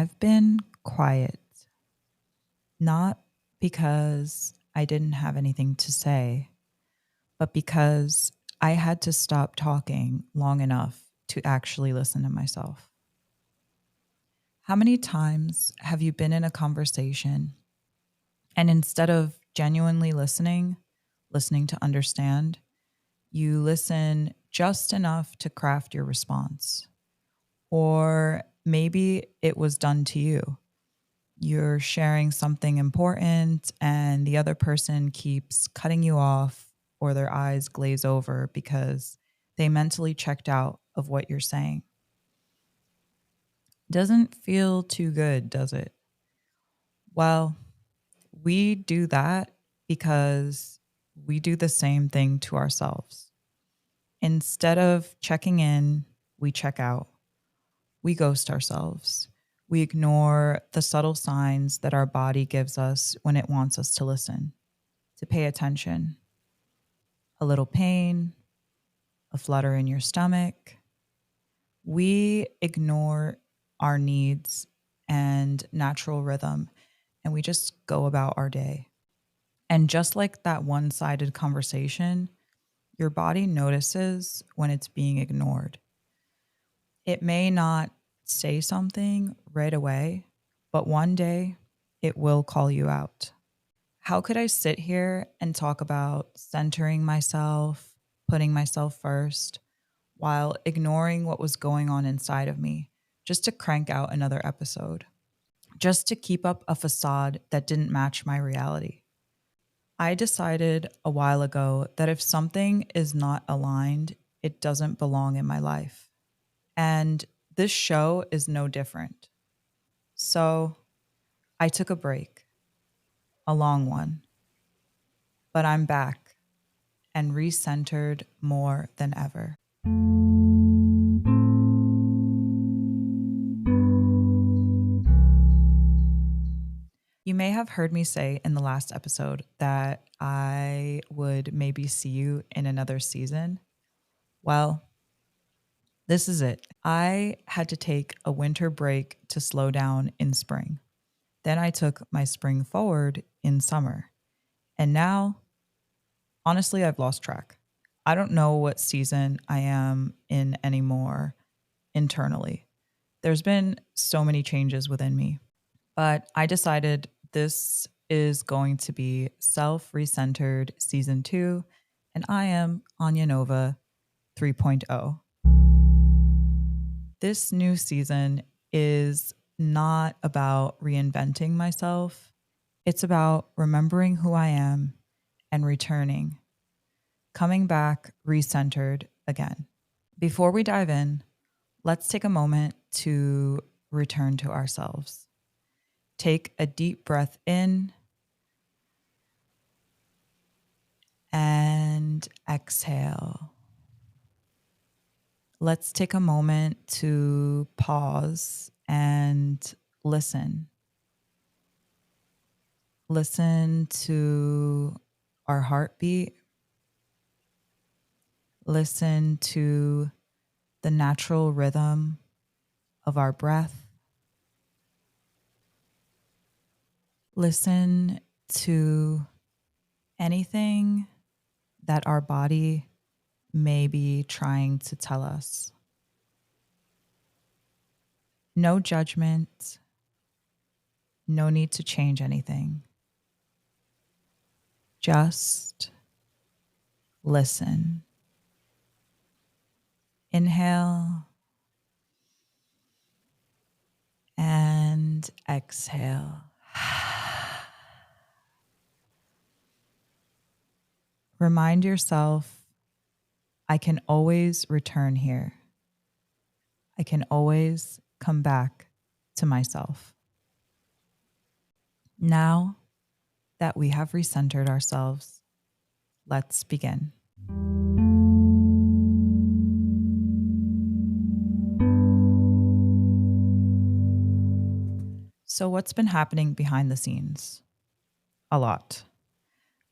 I've been quiet, not because I didn't have anything to say, but because I had to stop talking long enough to actually listen to myself. How many times have you been in a conversation and instead of genuinely listening to understand, you listen just enough to craft your response? Or maybe it was done to you. You're sharing something important and the other person keeps cutting you off or their eyes glaze over because they mentally checked out of what you're saying. Doesn't feel too good, does it? Well, we do that because we do the same thing to ourselves. Instead of checking in, we check out. We ghost ourselves. We ignore the subtle signs that our body gives us when it wants us to listen, to pay attention. A little pain, a flutter in your stomach. We ignore our needs and natural rhythm, and we just go about our day. And just like that one sided conversation, your body notices when it's being ignored. It may not say something right away, but one day it will call you out. How could I sit here and talk about centering myself, putting myself first, while ignoring what was going on inside of me, just to crank out another episode, just to keep up a facade that didn't match my reality? I decided a while ago that if something is not aligned, it doesn't belong in my life. And this show is no different. So I took a break, a long one, but I'm back and recentered more than ever. You may have heard me say in the last episode that I would maybe see you in another season. Well, this is it. I had to take a winter break to slow down in spring. Then I took my spring forward in summer. And now, honestly, I've lost track. I don't know what season I am in anymore internally. There's been so many changes within me, but I decided this is going to be self recentered season 2, and I am Anya Nova 3.0. This new season is not about reinventing myself. It's about remembering who I am and returning, coming back recentered again. Before we dive in, let's take a moment to return to ourselves. Take a deep breath in and exhale. Let's take a moment to pause and listen. Listen to our heartbeat. Listen to the natural rhythm of our breath. Listen to anything that our body may be trying to tell us. No judgment, no need to change anything. Just listen. Inhale and exhale. Remind yourself, I can always return here. I can always come back to myself. Now that we have recentered ourselves, let's begin. So, what's been happening behind the scenes? A lot.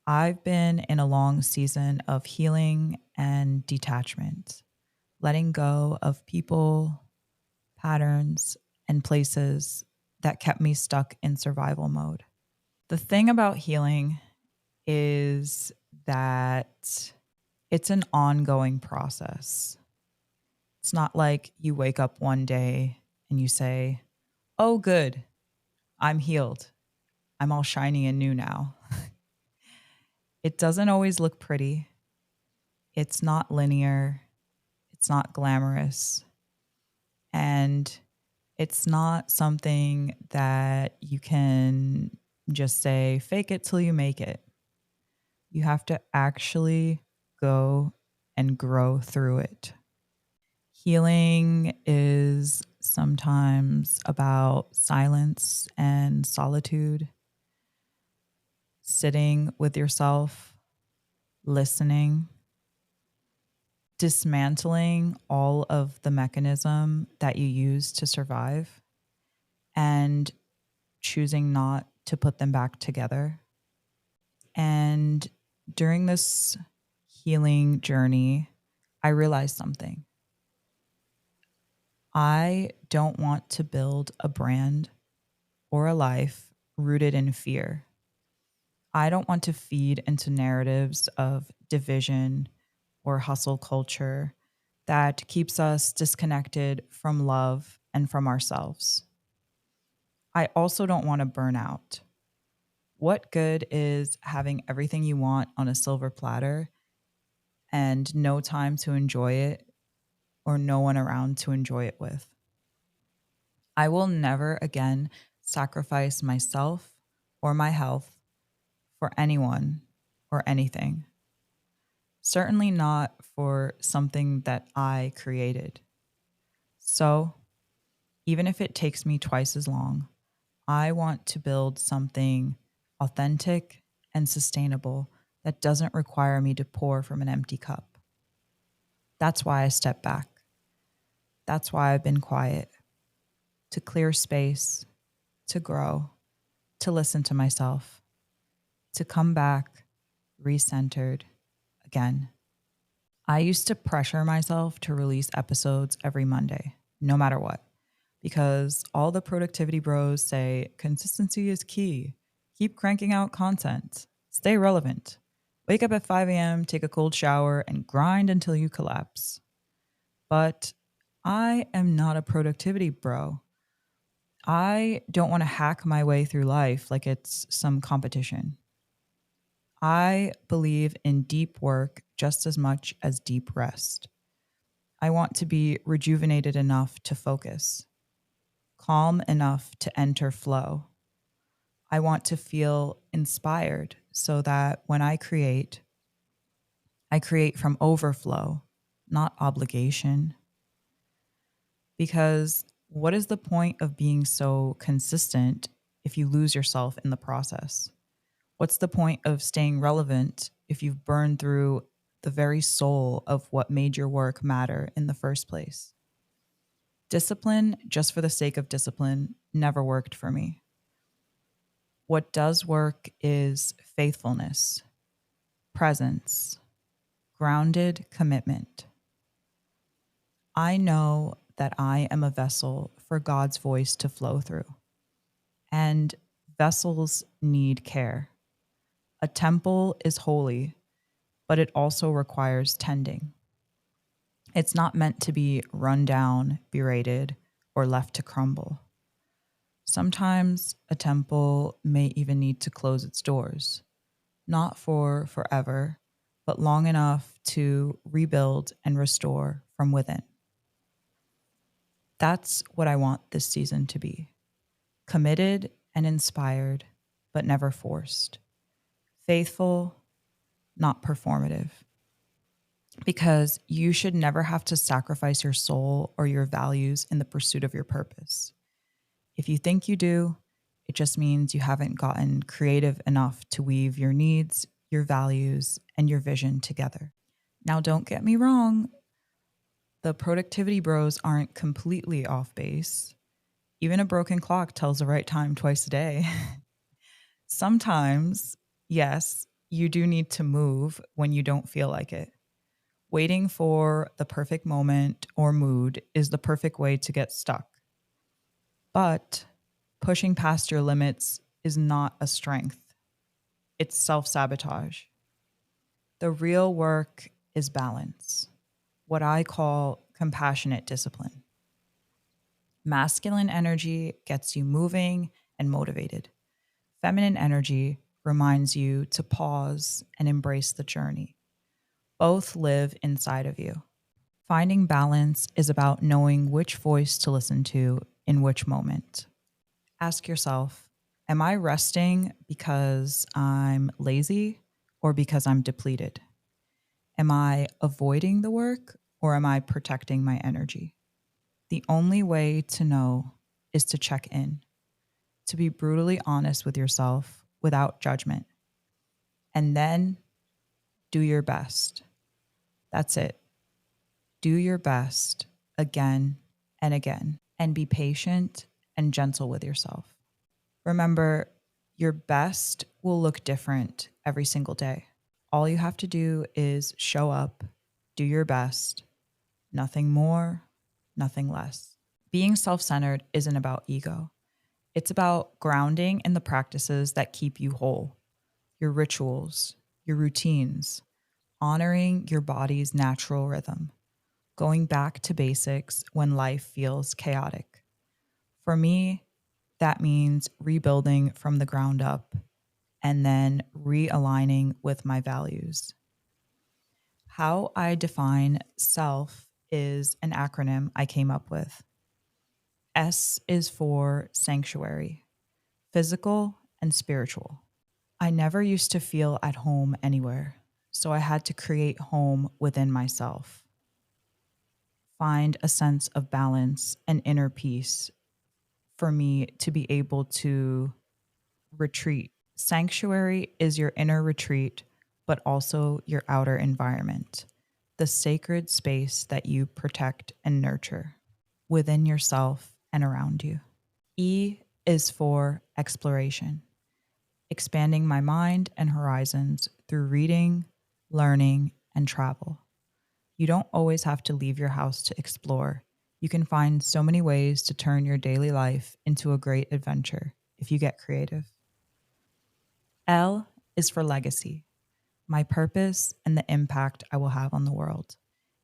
I've been in a long season of healing and detachment, letting go of people, patterns, and places that kept me stuck in survival mode. The thing about healing is that it's an ongoing process. It's not like you wake up one day and you say, "Oh, good, I'm healed. I'm all shiny and new now." It doesn't always look pretty. It's not linear. It's not glamorous. And it's not something that you can just say, fake it till you make it. You have to actually go and grow through it. Healing is sometimes about silence and solitude, sitting with yourself, listening, dismantling all of the mechanism that you use to survive and choosing not to put them back together. And during this healing journey, I realized something. I don't want to build a brand or a life rooted in fear. I don't want to feed into narratives of division or hustle culture that keeps us disconnected from love and from ourselves. I also don't want to burn out. What good is having everything you want on a silver platter and no time to enjoy it or no one around to enjoy it with? I will never again sacrifice myself or my health for anyone or anything. Certainly not for something that I created. So, even if it takes me twice as long, I want to build something authentic and sustainable that doesn't require me to pour from an empty cup. That's why I step back. That's why I've been quiet, to clear space, to grow, to listen to myself, to come back recentered again. I used to pressure myself to release episodes every Monday, no matter what, because all the productivity bros say consistency is key. Keep cranking out content, stay relevant. Wake up at 5 a.m., take a cold shower, and grind until you collapse. But I am not a productivity bro. I don't want to hack my way through life like it's some competition. I believe in deep work just as much as deep rest. I want to be rejuvenated enough to focus, calm enough to enter flow. I want to feel inspired so that when I create from overflow, not obligation. Because what is the point of being so consistent if you lose yourself in the process? What's the point of staying relevant if you've burned through the very soul of what made your work matter in the first place? Discipline, just for the sake of discipline, never worked for me. What does work is faithfulness, presence, grounded commitment. I know that I am a vessel for God's voice to flow through, and vessels need care. A temple is holy, but it also requires tending. It's not meant to be run down, berated, or left to crumble. Sometimes a temple may even need to close its doors, not for forever, but long enough to rebuild and restore from within. That's what I want this season to be: committed and inspired, but never forced, faithful, not performative. Because you should never have to sacrifice your soul or your values in the pursuit of your purpose. If you think you do, it just means you haven't gotten creative enough to weave your needs, your values, and your vision together. Now, don't get me wrong, the productivity bros aren't completely off base. Even a broken clock tells the right time twice a day. Sometimes, yes, you do need to move when you don't feel like it. Waiting for the perfect moment or mood is the perfect way to get stuck. But Pushing past your limits is not a strength, it's self sabotage. The real work is balance, what I call compassionate discipline. Masculine energy gets you moving and motivated. Feminine energy reminds you to pause and embrace the journey. Both live inside of you. Finding balance is about knowing which voice to listen to in which moment. Ask yourself, am I resting because I'm lazy or because I'm depleted? Am I avoiding the work or am I protecting my energy? The only way to know is to check in, to be brutally honest with yourself without judgment, and then do your best. That's it. Do your best again and again, and be patient and gentle with yourself. Remember, your best will look different every single day. All you have to do is show up, do your best, nothing more, nothing less. Being self centered isn't about ego, it's about grounding in the practices that keep you whole, your rituals, your routines, honoring your body's natural rhythm, going back to basics when life feels chaotic. For me, that means rebuilding from the ground up and then realigning with my values. How I define self is an acronym I came up with. S is for sanctuary, physical and spiritual. I never used to feel at home anywhere, so I had to create home within myself, find a sense of balance and inner peace for me to be able to retreat. Sanctuary is your inner retreat, but also your outer environment, the sacred space that you protect and nurture within yourself and around you. E is for exploration, expanding my mind and horizons through reading, learning, and travel. You don't always have to leave your house to explore. You can find so many ways to turn your daily life into a great adventure if you get creative. L is for legacy, my purpose and the impact I will have on the world.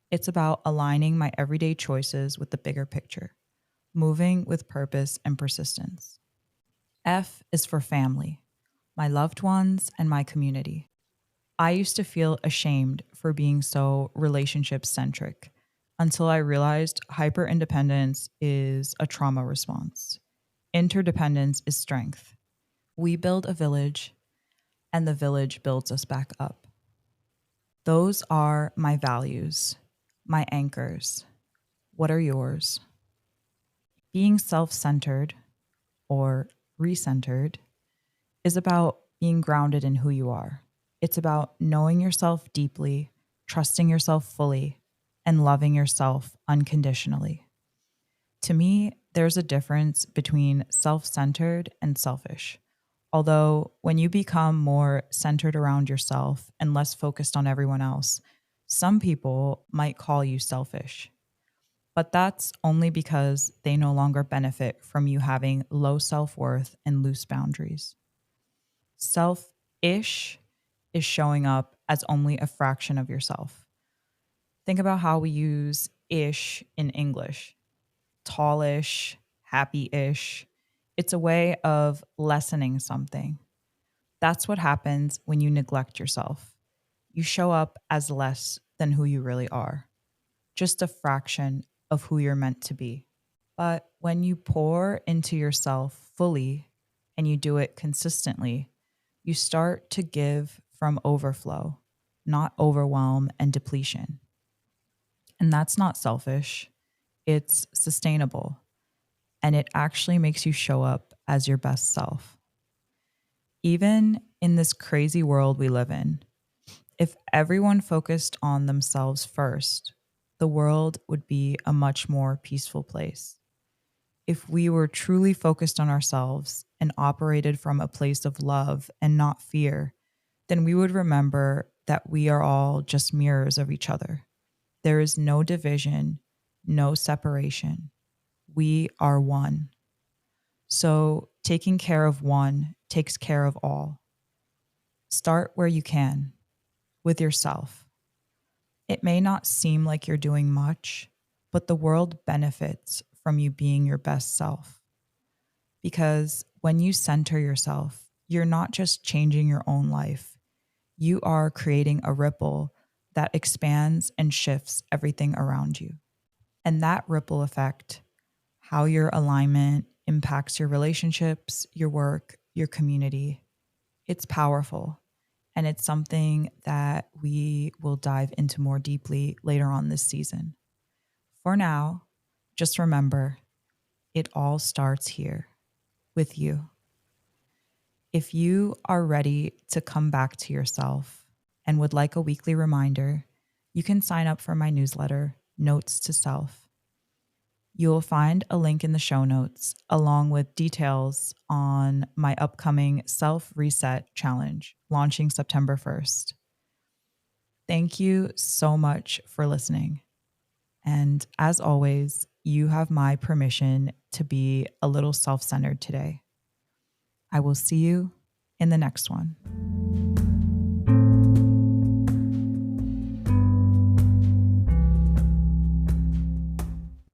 It's about aligning my everyday choices with the bigger picture, moving with purpose and persistence. F is for family, my loved ones and my community. I used to feel ashamed for being so relationship centric until I realized hyper independence is a trauma response. Interdependence is strength. We build a village, and the village builds us back up. Those are my values, my anchors. What are yours? Being self centered or recentered is about being grounded in who you are. It's about knowing yourself deeply, trusting yourself fully, and loving yourself unconditionally. To me, there's a difference between self centered and selfish. Although, when you become more centered around yourself and less focused on everyone else, some people might call you selfish. But that's only because they no longer benefit from you having low self worth and loose boundaries. Selfish is showing up as only a fraction of yourself. Think about how we use ish in English: tallish, happy ish. It's a way of lessening something. That's what happens when you neglect yourself. You show up as less than who you really are, just a fraction of who you're meant to be. But when you pour into yourself fully and you do it consistently, you start to give from overflow, not overwhelm and depletion. And that's not selfish, it's sustainable. And it actually makes you show up as your best self. Even in this crazy world we live in, if everyone focused on themselves first, the world would be a much more peaceful place. If we were truly focused on ourselves and operated from a place of love and not fear, then we would remember that we are all just mirrors of each other. There is no division, no separation. We are one. So, taking care of one takes care of all. Start where you can, with yourself. It may not seem like you're doing much, but the world benefits from you being your best self. Because when you center yourself, you're not just changing your own life, you are creating a ripple that expands and shifts everything around you. And that ripple effect, how your alignment impacts your relationships, your work, your community, it's powerful. And it's something that we will dive into more deeply later on this season. For now, just remember it all starts here with you. If you are ready to come back to yourself and would like a weekly reminder, you can sign up for my newsletter, Notes to Self. You will find a link in the show notes along with details on my upcoming Self Reset Challenge launching September 1st. Thank you so much for listening. And as always, you have my permission to be a little self centered today. I will see you in the next one.